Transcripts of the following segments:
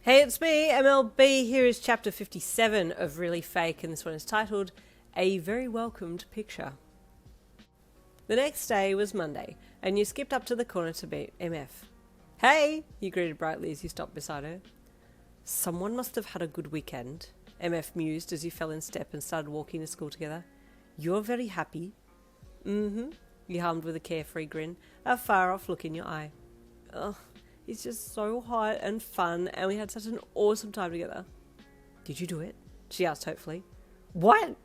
Hey, it's me, MLB. Here is chapter 57 of Really Fake, and this one is titled A Very Welcomed Picture. The next day was Monday, and you skipped up to the corner to meet MF. Hey, you greeted brightly as you stopped beside her. Someone must have had a good weekend, MF mused as you fell in step and started walking to school together. You're very happy. Mm-hmm, you hummed with a carefree grin, a far-off look in your eye. Ugh. It's just so hot and fun, and we had such an awesome time together. Did you do it? She asked hopefully. What?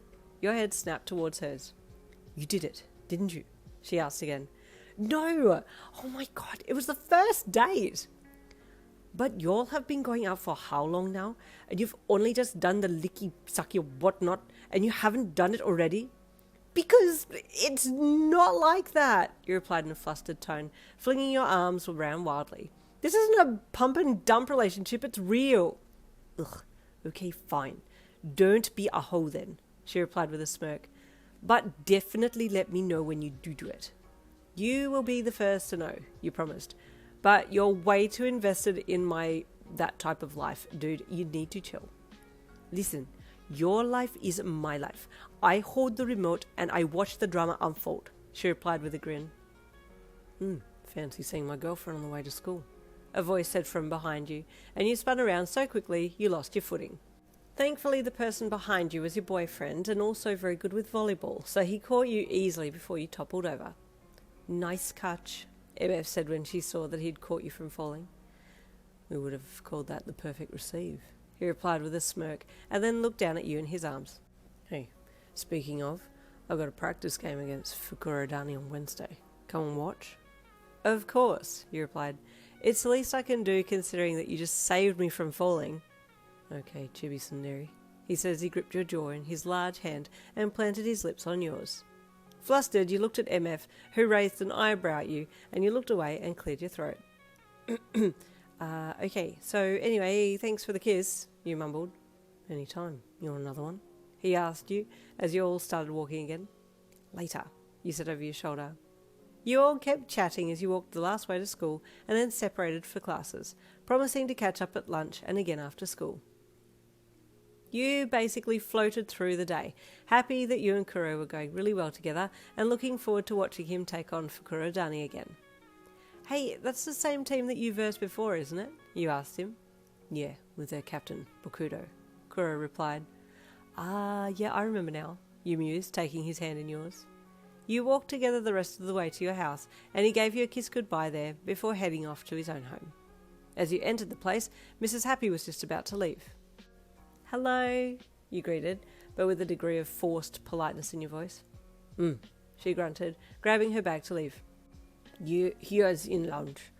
Your head snapped towards hers. You did it, didn't you? She asked again. No! Oh my god, it was the first date! But y'all have been going out for how long now? And you've only just done the licky, sucky, whatnot, and you haven't done it already? Because it's not like that, you replied in a flustered tone, flinging your arms around wildly. This isn't a pump and dump relationship, it's real. Ugh, okay, fine. Don't be a hoe then, she replied with a smirk. But definitely let me know when you do it. You will be the first to know, you promised. But you're way too invested in that type of life, dude. You need to chill. Listen, your life is my life. I hold the remote and I watch the drama unfold, she replied with a grin. Fancy seeing my girlfriend on the way to school, a voice said from behind you, and you spun around so quickly you lost your footing. Thankfully, the person behind you was your boyfriend and also very good with volleyball, so he caught you easily before you toppled over. Nice catch, MF said when she saw that he'd caught you from falling. We would have called that the perfect receive, he replied with a smirk, and then looked down at you in his arms. Hey, speaking of, I've got a practice game against Furudate on Wednesday. Come and watch? Of course, you replied. It's the least I can do considering that you just saved me from falling. Okay, chibi tsundere, he said as he gripped your jaw in his large hand and planted his lips on yours. Flustered, you looked at MF, who raised an eyebrow at you, and you looked away and cleared your throat. Okay, so anyway, thanks for the kiss, you mumbled. Any time. You want another one? He asked you as you all started walking again. Later, you said over your shoulder. You all kept chatting as you walked the last way to school and then separated for classes, promising to catch up at lunch and again after school. You basically floated through the day, happy that you and Kuroo were going really well together and looking forward to watching him take on Furudate again. Hey, that's the same team that you versed before, isn't it? You asked him. Yeah, with their captain, Bokudo, Kuroo replied. Yeah, I remember now, you mused, taking his hand in yours. You walked together the rest of the way to your house, and he gave you a kiss goodbye there before heading off to his own home. As you entered the place, Mrs. Happy was just about to leave. Hello, you greeted, but with a degree of forced politeness in your voice. She grunted, grabbing her bag to leave. Here's in lounge.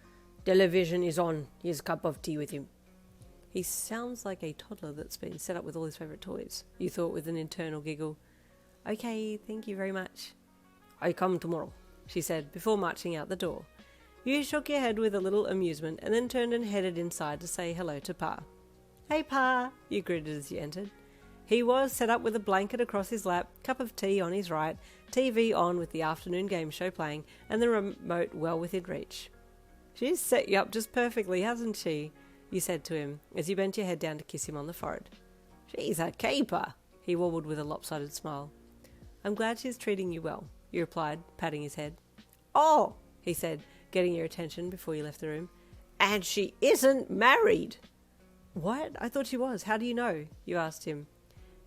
Television is on. Here's a cup of tea with him. He sounds like a toddler that's been set up with all his favourite toys, you thought with an internal giggle. Okay, thank you very much. I come tomorrow, she said, before marching out the door. You shook your head with a little amusement and then turned and headed inside to say hello to Pa. Hey Pa, you greeted as you entered. He was set up with a blanket across his lap, cup of tea on his right, TV on with the afternoon game show playing, and the remote well within reach. She's set you up just perfectly, hasn't she? You said to him, as you bent your head down to kiss him on the forehead. She's a keeper, he warbled with a lopsided smile. I'm glad she's treating you well, you replied, patting his head. Oh, he said, getting your attention before you left the room. And she isn't married. What? I thought she was. How do you know? You asked him.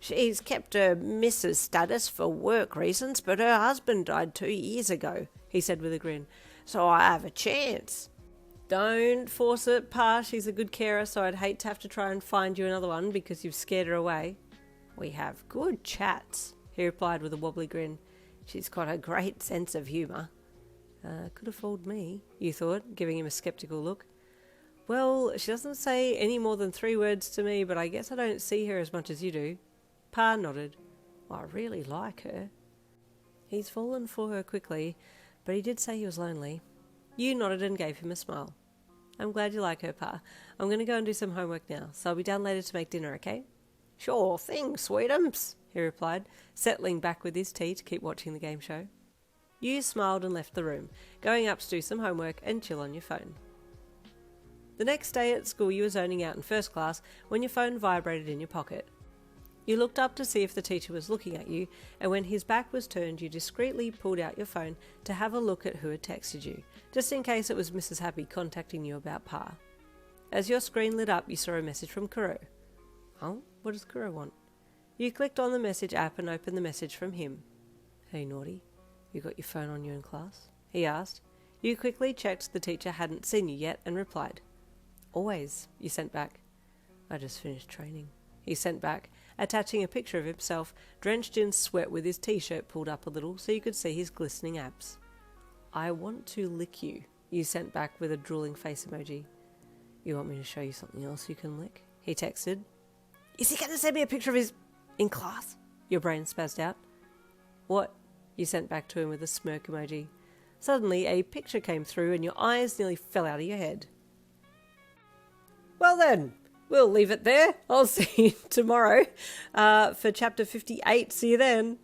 She's kept her Mrs. status for work reasons, but her husband died 2 years ago, he said with a grin. So I have a chance. Don't force it, Pa. She's a good carer, so I'd hate to have to try and find you another one because you've scared her away. We have good chats, he replied with a wobbly grin. She's got a great sense of humour. Could have fooled me, you thought, giving him a sceptical look. Well, she doesn't say any more than 3 words to me, but I guess I don't see her as much as you do. Pa nodded. I really like her. He's fallen for her quickly, but he did say he was lonely. You nodded and gave him a smile. I'm glad you like her, Pa. I'm going to go and do some homework now, so I'll be down later to make dinner, okay? Sure thing, sweetums, he replied, settling back with his tea to keep watching the game show. You smiled and left the room, going up to do some homework and chill on your phone. The next day at school you were zoning out in first class when your phone vibrated in your pocket. You looked up to see if the teacher was looking at you, and when his back was turned you discreetly pulled out your phone to have a look at who had texted you, just in case it was Mrs. Happy contacting you about Pa. As your screen lit up you saw a message from Kuroo. Oh, what does Kuroo want? You clicked on the message app and opened the message from him. Hey naughty, you got your phone on you in class? He asked. You quickly checked the teacher hadn't seen you yet and replied. Always, you sent back. I just finished training. He sent back, attaching a picture of himself, drenched in sweat with his t-shirt pulled up a little so you could see his glistening abs. I want to lick you, you sent back with a drooling face emoji. You want me to show you something else you can lick? He texted. Is he going to send me a picture of his... in class? Your brain spazzed out. What? You sent back to him with a smirk emoji. Suddenly a picture came through and your eyes nearly fell out of your head. Well then, we'll leave it there. I'll see you tomorrow for chapter 58. See you then.